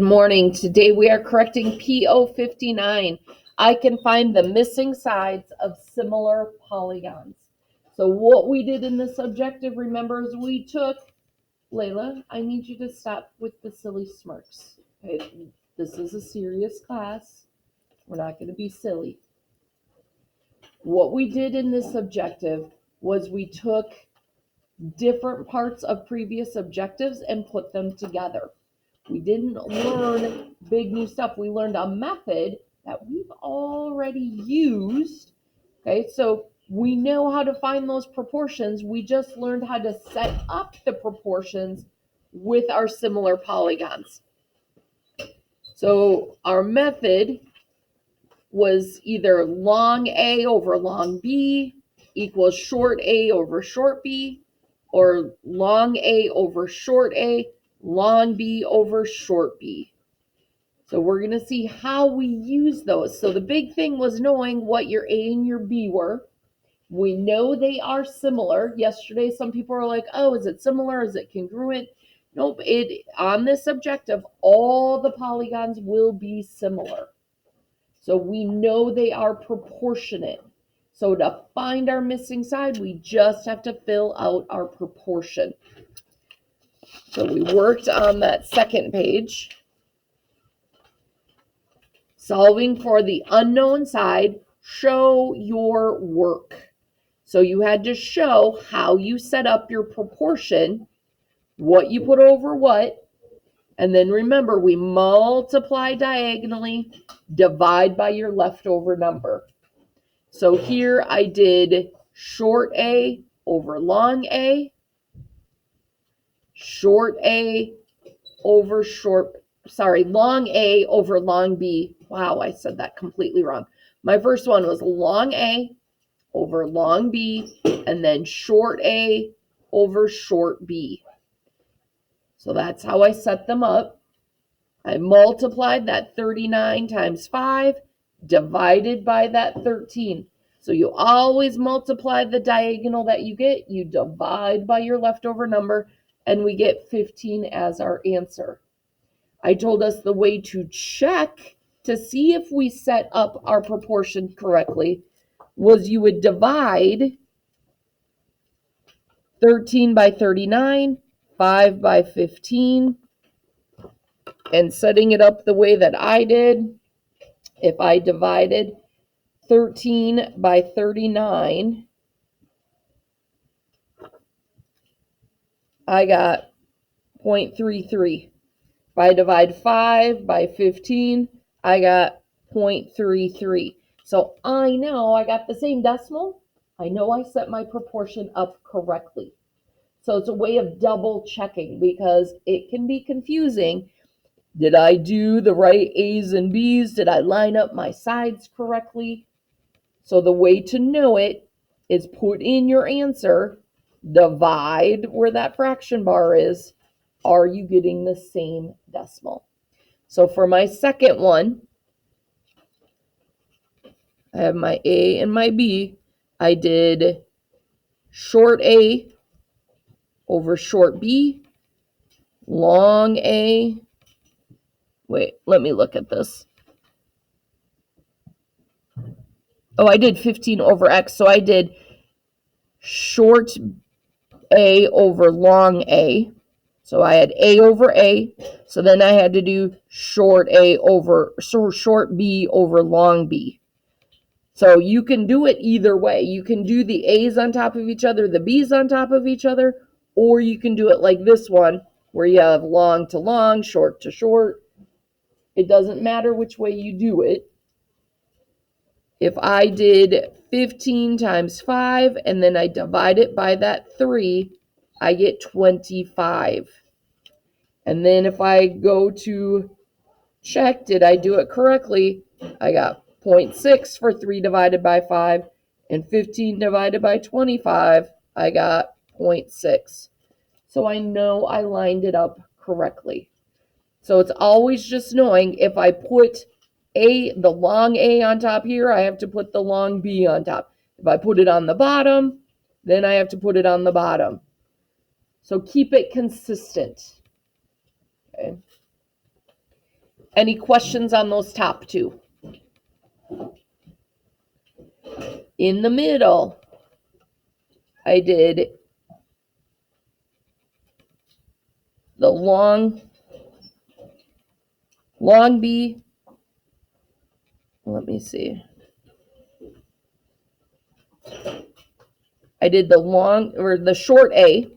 Good morning. Today we are correcting PO59. I can find the missing sides of similar polygons. So what we did in this objective, remember, is we took, Layla, I need you to stop with the silly smirks. Okay? This is a serious class. We're not going to be silly. What we did in this objective was we took different parts of previous objectives and put them together. We didn't learn big new stuff. We learned a method that we've already used. Okay, so we know how to find those proportions. We just learned how to set up the proportions with our similar polygons. So our method was either long A over long B equals short A over short B, or long A over short A, long B over short B. So we're going to see how we use those. So the big thing was knowing what your A and your B were. We know they are similar. Yesterday, some people are like, oh, is it similar? Is it congruent? Nope. On this objective, all the polygons will be similar. So we know they are proportionate. So to find our missing side, we just have to fill out our proportion. So we worked on that second page. Solving for the unknown side, show your work. So you had to show how you set up your proportion, what you put over what, and then remember, we multiply diagonally, divide by your leftover number. So here I did short A over long A, long A over long B. Wow, I said that completely wrong. My first one was long A over long B, and then short A over short B. So that's how I set them up. I multiplied that 39 times 5, divided by that 13. So you always multiply the diagonal that you get, you divide by your leftover number, and we get 15 as our answer. I told us the way to check to see if we set up our proportion correctly was you would divide 13 by 39, 5 by 15, and setting it up the way that I did, if I divided 13 by 39, I got 0.33. If I divide 5 by 15, I got 0.33. So I know I got the same decimal. I know I set my proportion up correctly. So it's a way of double checking because it can be confusing. Did I do the right A's and B's? Did I line up my sides correctly? So the way to know it is put in your answer, divide where that fraction bar is. Are you getting the same decimal? So for my second one, I have my A and my B. I did short A over short B, long A. Wait, let me look at this. Oh, I did 15 over X. So I did short A over long A. So I had A over A. So then I had to do short B over long B. So you can do it either way. You can do the A's on top of each other, the B's on top of each other, or you can do it like this one, where you have long to long, short to short. It doesn't matter which way you do it. If I did 15 times 5, and then I divide it by that 3, I get 25. And then if I go to check, did I do it correctly? I got 0.6 for 3 divided by 5, and 15 divided by 25, I got 0.6. So I know I lined it up correctly. So it's always just knowing if I put the long A on top here, I have to put the long B on top. If I put it on the bottom, then I have to put it on the bottom. So keep it consistent. Okay. Any questions on those top two? In the middle, I did the long B. Let me see. I did the short A.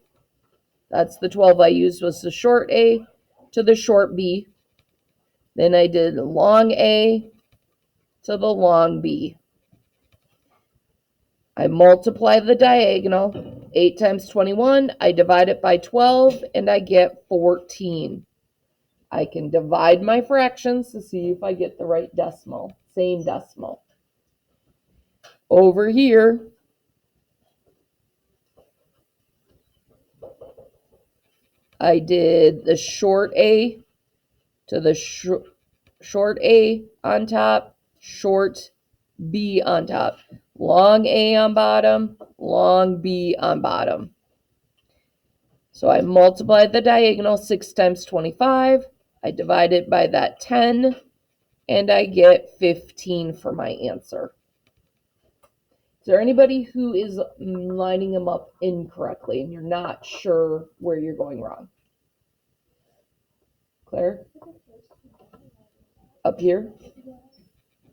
That's the 12 I used, was the short A to the short B. Then I did the long A to the long B. I multiply the diagonal. 8 times 21, I divide it by 12, and I get 14. I can divide my fractions to see if I get the right decimal, same decimal. Over here, I did the short A to the short A on top, short B on top, long A on bottom, long B on bottom. So I multiply the diagonal. 6 times 25. I divide it by that 10, and I get 15 for my answer. Is there anybody who is lining them up incorrectly and you're not sure where you're going wrong? Claire? Up here?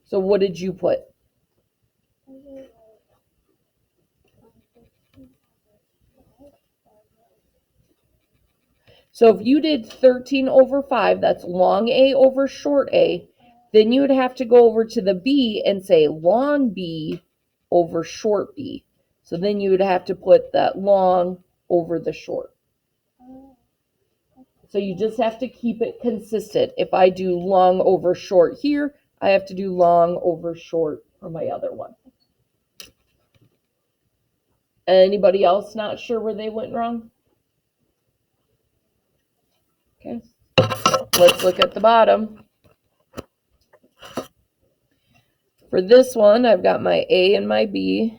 So what did you put? So if you did 13 over 5, that's long A over short A, then you would have to go over to the B and say long B over short B. So then you would have to put that long over the short. So you just have to keep it consistent. If I do long over short here, I have to do long over short for my other one. Anybody else not sure where they went wrong? Okay, let's look at the bottom. For this one, I've got my A and my B.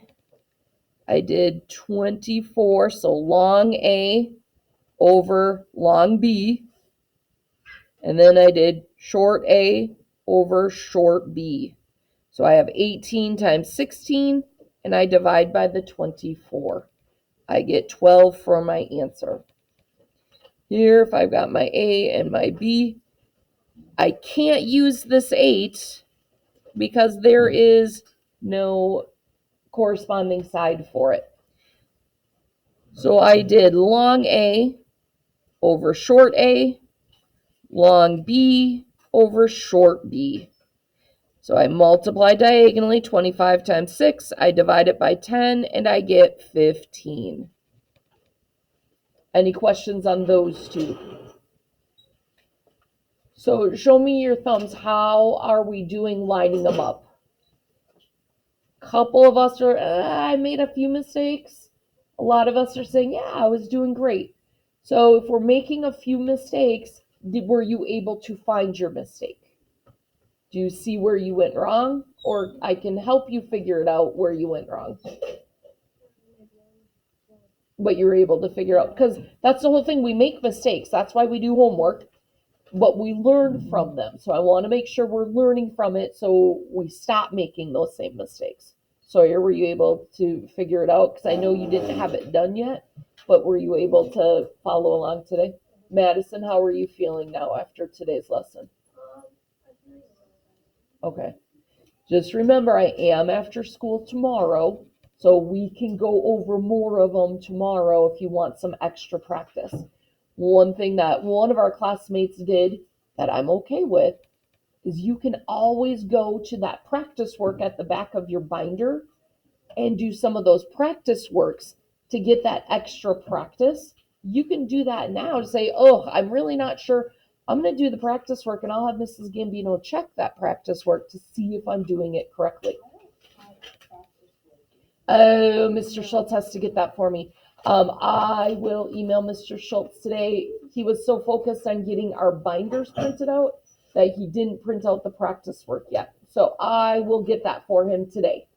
I did 24, so long A over long B. And then I did short A over short B. So I have 18 times 16, and I divide by the 24. I get 12 for my answer. Here, if I've got my A and my B, I can't use this 8 because there is no corresponding side for it. So I did long A over short A, long B over short B. So I multiply diagonally. 25 times 6, I divide it by 10, and I get 15. Any questions on those two? So show me your thumbs. How are we doing lining them up? Couple of us are, I made a few mistakes. A lot of us are saying, yeah, I was doing great. So if we're making a few mistakes, were you able to find your mistake? Do you see where you went wrong? Or I can help you figure it out where you went wrong. But you're able to figure out, because that's the whole thing. We make mistakes. That's why we do homework. But we learn from them. So I want to make sure we're learning from it so we stop making those same mistakes. Sawyer, were you able to figure it out? Because I know you didn't have it done yet, but were you able to follow along today? Madison, how are you feeling now after today's lesson? Okay. Just remember, I am after school tomorrow, so we can go over more of them tomorrow if you want some extra practice. One thing that one of our classmates did that I'm okay with is you can always go to that practice work at the back of your binder and do some of those practice works to get that extra practice. You can do that now to say, oh, I'm really not sure. I'm going to do the practice work, and I'll have Mrs. Gambino check that practice work to see if I'm doing it correctly. Oh, Mr. Schultz has to get that for me. I will email Mr. Schultz today. He was so focused on getting our binders printed out that he didn't print out the practice work yet. So I will get that for him today.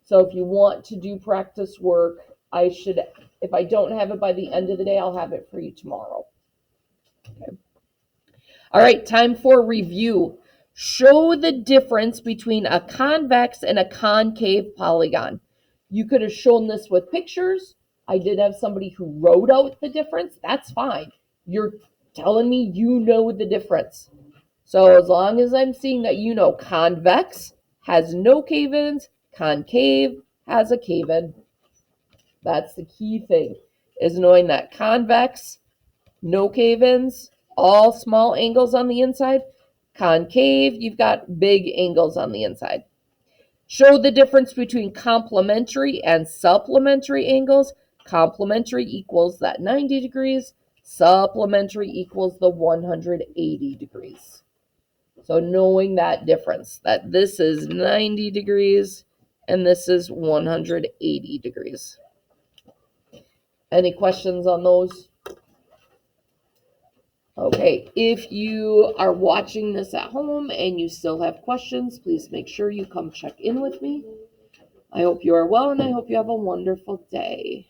So if you want to do practice work, if I don't have it by the end of the day, I'll have it for you tomorrow. Okay. All right, time for review. Show the difference between a convex and a concave polygon. You could have shown this with pictures. I did have somebody who wrote out the difference. That's fine. You're telling me you know the difference. So as long as I'm seeing that you know convex has no cave-ins, concave has a cave-in. That's the key thing, is knowing that convex, no cave-ins, all small angles on the inside. Concave, you've got big angles on the inside. Show the difference between complementary and supplementary angles. Complementary equals that 90 degrees. Supplementary equals the 180 degrees. So knowing that difference, that this is 90 degrees and this is 180 degrees. Any questions on those? Okay, if you are watching this at home and you still have questions, please make sure you come check in with me. I hope you are well and I hope you have a wonderful day.